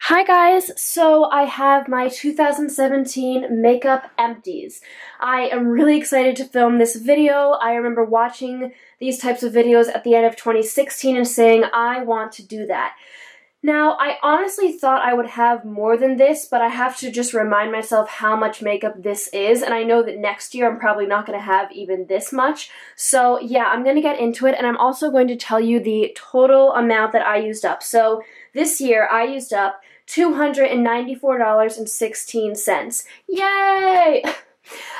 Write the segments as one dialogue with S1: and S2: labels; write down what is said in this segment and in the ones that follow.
S1: Hi guys, so I have my 2017 makeup empties. I am really excited to film this video. I remember watching these types of videos at the end of 2016 and saying, I want to do that. Now, I honestly thought I would have more than this, but I have to just remind myself how much makeup this is, and I know that next year I'm probably not going to have even this much. So yeah, I'm going to get into it, and I'm also going to tell you the total amount that I used up. So this year I used up $294.16. Yay!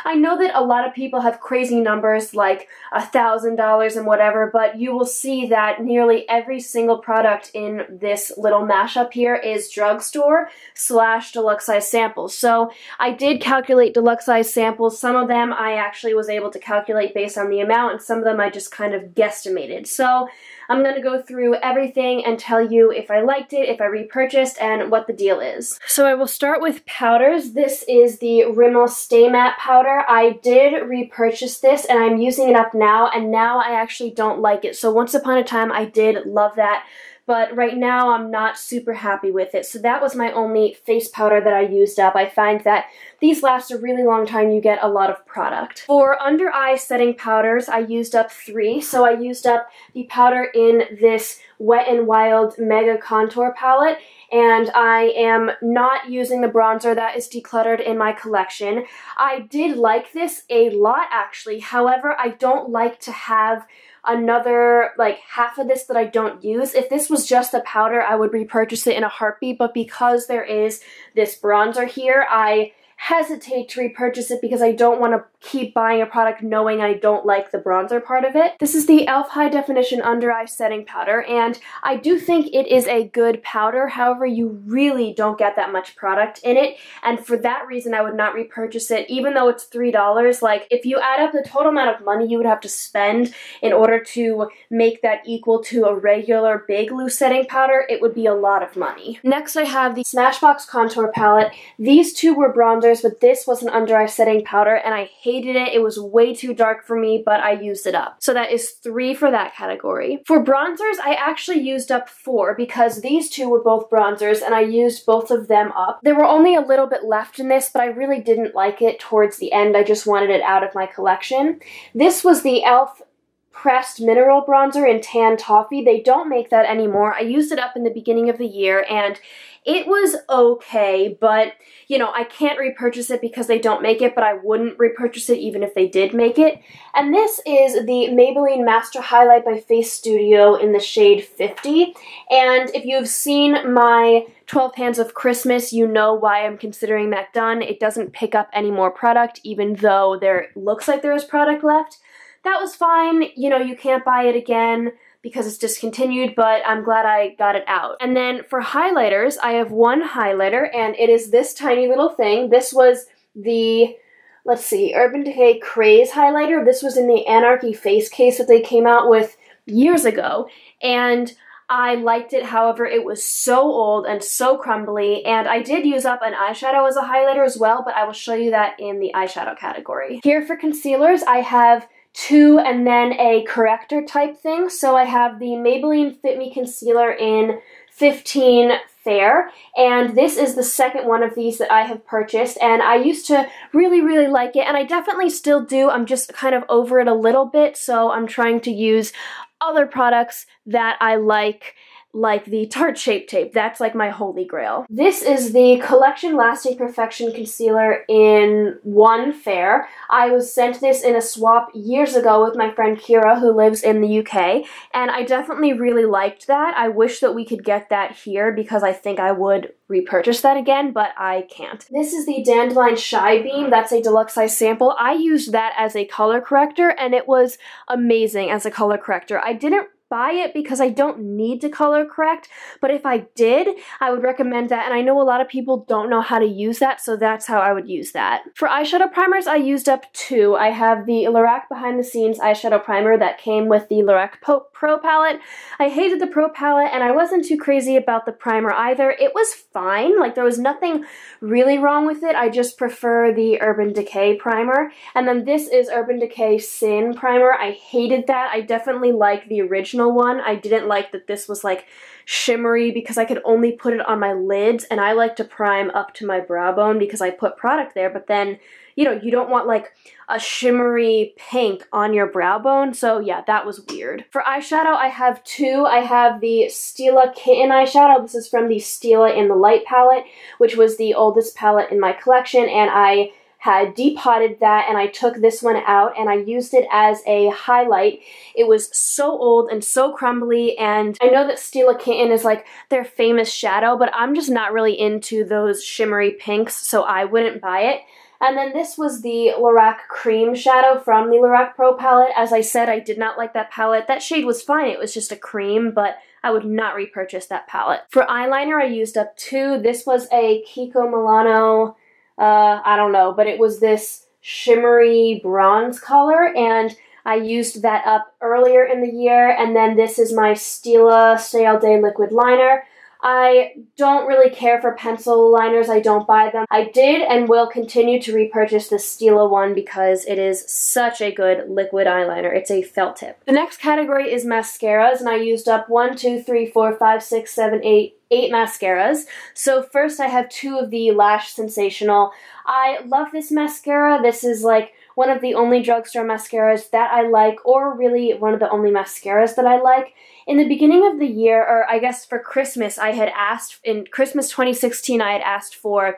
S1: I know that a lot of people have crazy numbers like $1,000 and whatever, but you will see that nearly every single product in this little mashup here is drugstore / deluxe size samples. So I did calculate deluxe size samples. Some of them I actually was able to calculate based on the amount, and some of them I just kind of guesstimated. So I'm going to go through everything and tell you if I liked it, if I repurchased, and what the deal is. So I will start with powders. This is the Rimmel Stay Matte powder. I did repurchase this and I'm using it up now, and now I actually don't like it. So once upon a time I did love that, but right now I'm not super happy with it. So that was my only face powder that I used up. I find that these last a really long time. You get a lot of product. For under eye setting powders, I used up 3. So I used up the powder in this Wet n Wild Mega Contour palette, and I am not using the bronzer that is decluttered in my collection. I did like this a lot actually, however, I don't like to have another like half of this that I don't use. If this was just a powder, I would repurchase it in a heartbeat, but because there is this bronzer here, I hesitate to repurchase it because I don't want to keep buying a product knowing I don't like the bronzer part of it. This is the e.l.f. High Definition Under Eye Setting Powder, and I do think it is a good powder. However, you really don't get that much product in it, and for that reason I would not repurchase it, even though it's $3. Like, if you add up the total amount of money you would have to spend in order to make that equal to a regular big loose setting powder, it would be a lot of money. Next I have the Smashbox Contour Palette. These two were bronzers, but this was an under eye setting powder, and I hated it. It was way too dark for me, but I used it up. So that is 3 for that category. For bronzers, I actually used up 4 because these two were both bronzers and I used both of them up. There were only a little bit left in this, but I really didn't like it towards the end. I just wanted it out of my collection. This was the e.l.f. Pressed Mineral Bronzer in Tan Toffee. They don't make that anymore. I used it up in the beginning of the year and it was okay, but you know, I can't repurchase it because they don't make it, but I wouldn't repurchase it even if they did make it. And this is the Maybelline Master Highlight by Face Studio in the shade 50. And if you've seen my 12 Hands of Christmas, you know why I'm considering that done. It doesn't pick up any more product, even though there looks like there is product left. That was fine. You know, you can't buy it again because it's discontinued, but I'm glad I got it out. And then for highlighters, I have one highlighter, and it is this tiny little thing. This was the, let's see, Urban Decay Craze highlighter. This was in the Anarchy face case that they came out with years ago, and I liked it. However, it was so old and so crumbly, and I did use up an eyeshadow as a highlighter as well, but I will show you that in the eyeshadow category. Here for concealers, I have 2 and then a corrector type thing. So I have the Maybelline Fit Me Concealer in 15 Fair, and this is the second one of these that I have purchased, and I used to really like it, and I definitely still do. I'm just kind of over it a little bit, so I'm trying to use other products that I like the Tarte Shape Tape. That's like my holy grail. This is the Collection Lasting Perfection Concealer in 1 Fair. I was sent this in a swap years ago with my friend Kira, who lives in the UK, and I definitely really liked that. I wish that we could get that here because I think I would repurchase that again, but I can't. This is the Dandelion Shy Beam. That's a deluxe size sample. I used that as a color corrector, and it was amazing as a color corrector. I didn't buy it because I don't need to color correct, but if I did, I would recommend that, and I know a lot of people don't know how to use that, so that's how I would use that. For eyeshadow primers, I used up 2. I have the Lorac Behind the Scenes eyeshadow primer that came with the Lorac Pro palette. I hated the Pro palette, and I wasn't too crazy about the primer either. It was fine, like there was nothing really wrong with it. I just prefer the Urban Decay primer. And then this is Urban Decay Sin primer. I hated that. I definitely like the original one. I didn't like that this was like shimmery because I could only put it on my lids, and I like to prime up to my brow bone because I put product there, but then, you know, you don't want like a shimmery pink on your brow bone, so yeah, that was weird. For eyeshadow, I have two. I have the Stila Kitten eyeshadow. This is from the Stila in the Light palette, which was the oldest palette in my collection, and I had depotted that, and I took this one out and I used it as a highlight. It was so old and so crumbly, and I know that Stila Kitten is like their famous shadow, but I'm just not really into those shimmery pinks, so I wouldn't buy it. And then this was the Lorac Cream shadow from the Lorac Pro palette. As I said, I did not like that palette. That shade was fine, it was just a cream, but I would not repurchase that palette. For eyeliner, I used up two. This was a Kiko Milano, I don't know, but it was this shimmery bronze color, and I used that up earlier in the year. And then this is my Stila Stay All Day liquid liner. I don't really care for pencil liners. I don't buy them. I did and will continue to repurchase the Stila one because it is such a good liquid eyeliner. It's a felt tip. The next category is mascaras, and I used up 1, 2, 3, 4, 5, 6, 7, 8 mascaras. So first I have two of the Lash Sensational. I love this mascara. This is like one of the only drugstore mascaras that I like, or really one of the only mascaras that I like. In the beginning of the year, or I guess for Christmas, I had asked, in Christmas 2016, I had asked for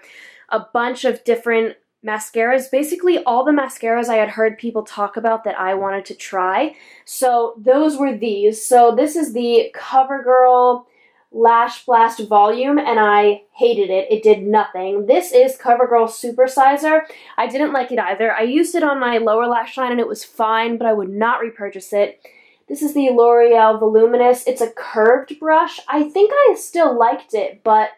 S1: a bunch of different mascaras, basically all the mascaras I had heard people talk about that I wanted to try. So those were these. So this is the CoverGirl Lash Blast Volume, and I hated it. It did nothing. This is CoverGirl Supersizer. I didn't like it either. I used it on my lower lash line and it was fine, but I would not repurchase it. This is the L'Oreal Voluminous. It's a curved brush. I think I still liked it, but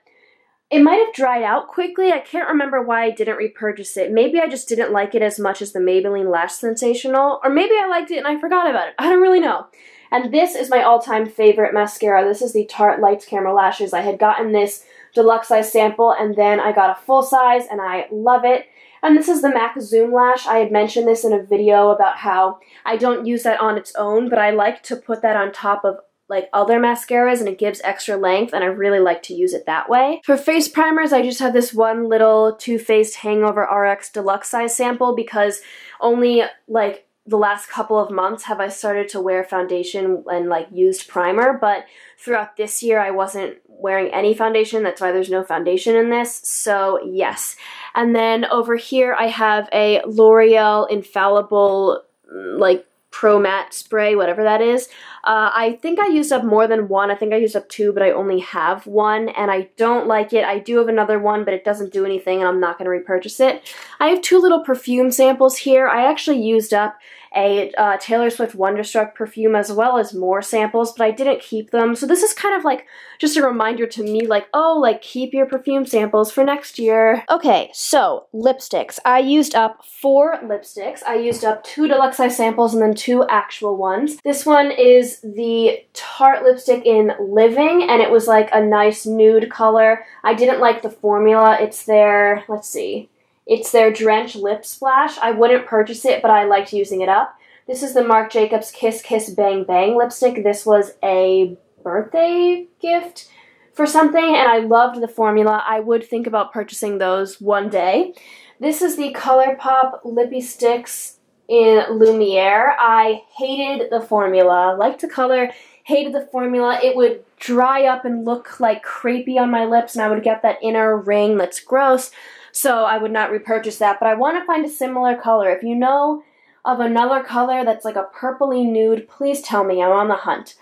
S1: it might have dried out quickly. I can't remember why I didn't repurchase it. Maybe I just didn't like it as much as the Maybelline Lash Sensational, or maybe I liked it and I forgot about it. I don't really know. And this is my all-time favorite mascara. This is the Tarte Lights Camera Lashes. I had gotten this deluxe size sample, and then I got a full size, and I love it. And this is the MAC Zoom Lash. I had mentioned this in a video about how I don't use that on its own, but I like to put that on top of like other mascaras, and it gives extra length, and I really like to use it that way. For face primers, I just have this one little Too Faced Hangover RX deluxe size sample because only like the last couple of months have I started to wear foundation and like used primer, but throughout this year I wasn't wearing any foundation. That's why there's no foundation in this, so yes. And then over here I have a L'Oreal Infallible like Pro Matte Spray, whatever that is. I think I used up more than one. I think I used up two, but I only have one, and I don't like it. I do have another one, but it doesn't do anything, and I'm not going to repurchase it. I have two little perfume samples here. I actually used up a Taylor Swift Wonderstruck perfume as well as more samples, but I didn't keep them. So this is kind of like just a reminder to me, like, oh, like keep your perfume samples for next year. Okay, so lipsticks. I used up 4 lipsticks. I used up 2 deluxe size samples and then 2 actual ones. This one is the Tarte lipstick in Living, and it was like a nice nude color. I didn't like the formula. It's their, let's see, it's their Drench Lip Splash. I wouldn't purchase it, but I liked using it up. This is the Marc Jacobs Kiss Kiss Bang Bang lipstick. This was a birthday gift for something, and I loved the formula. I would think about purchasing those one day. This is the ColourPop Lippy Sticks in Lumiere. I hated the formula. Liked the color, hated the formula. It would dry up and look like crepey on my lips, and I would get that inner ring that's gross. So I would not repurchase that, but I want to find a similar color. If you know of another color that's like a purpley nude, please tell me. I'm on the hunt.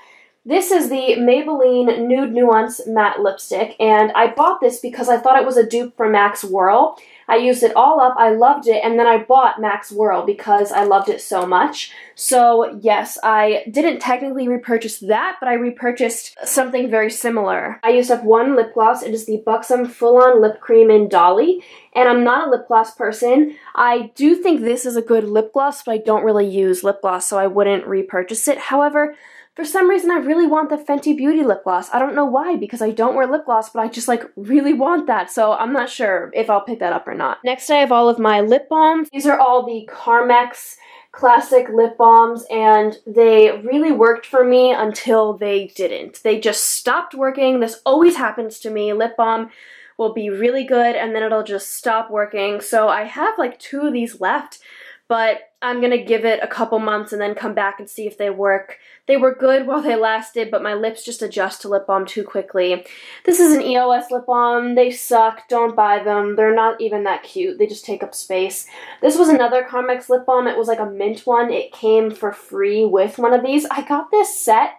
S1: This is the Maybelline Nude Nuance Matte Lipstick, and I bought this because I thought it was a dupe for Max Whirl. I used it all up, I loved it, and then I bought Max Whirl because I loved it so much. So yes, I didn't technically repurchase that, but I repurchased something very similar. I used up 1 lip gloss. It is the Buxom Full On Lip Cream in Dolly, and I'm not a lip gloss person. I do think this is a good lip gloss, but I don't really use lip gloss, so I wouldn't repurchase it. However, for some reason, I really want the Fenty Beauty lip gloss. I don't know why, because I don't wear lip gloss, but I just like really want that, so I'm not sure if I'll pick that up or not. Next, I have all of my lip balms. These are all the Carmex classic lip balms, and they really worked for me until they didn't. They just stopped working. This always happens to me. Lip balm will be really good and then it'll just stop working. So I have like 2 of these left, but I'm gonna give it a couple months and then come back and see if they work. They were good while they lasted, but my lips just adjust to lip balm too quickly. This is an EOS lip balm. They suck. Don't buy them. They're not even that cute. They just take up space. This was another Carmex lip balm. It was like a mint one. It came for free with one of these. I got this set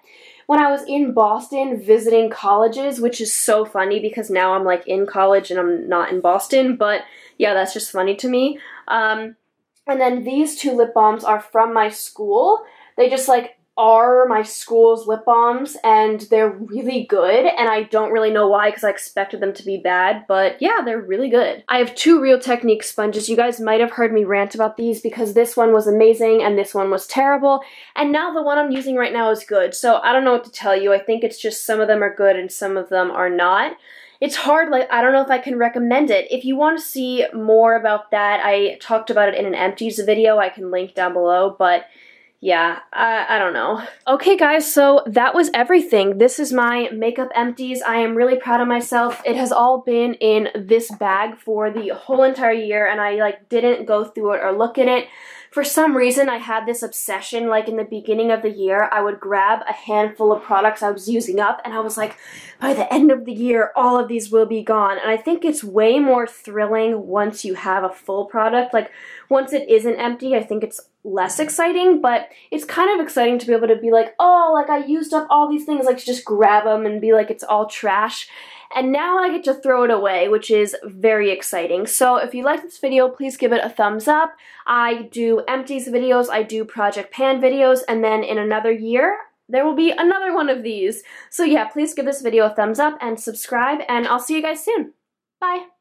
S1: when I was in Boston visiting colleges, which is so funny because now I'm like in college and I'm not in Boston, but yeah, that's just funny to me. And then these 2 lip balms are from my school. They just like are my school's lip balms and they're really good, and I don't really know why because I expected them to be bad, but yeah, they're really good. I have 2 Real Technique sponges. You guys might have heard me rant about these because this one was amazing and this one was terrible, and now the one I'm using right now is good, so I don't know what to tell you. I think it's just some of them are good and some of them are not. It's hard, like, I don't know if I can recommend it. If you want to see more about that, I talked about it in an Empties video. I can link down below, but yeah, I don't know. Okay guys, so that was everything. This is my makeup empties. I am really proud of myself. It has all been in this bag for the whole entire year, and I like didn't go through it or look at it. For some reason, I had this obsession, like in the beginning of the year, I would grab a handful of products I was using up, and I was like, by the end of the year, all of these will be gone. And I think it's way more thrilling once you have a full product. Like, once it isn't empty, I think it's less exciting, but it's kind of exciting to be able to be like, oh, like I used up all these things, like to just grab them and be like, it's all trash. And now I get to throw it away, which is very exciting. So if you like this video, please give it a thumbs up. I do Empties videos, I do Project Pan videos, and then in another year, there will be another one of these. So yeah, please give this video a thumbs up and subscribe, and I'll see you guys soon. Bye!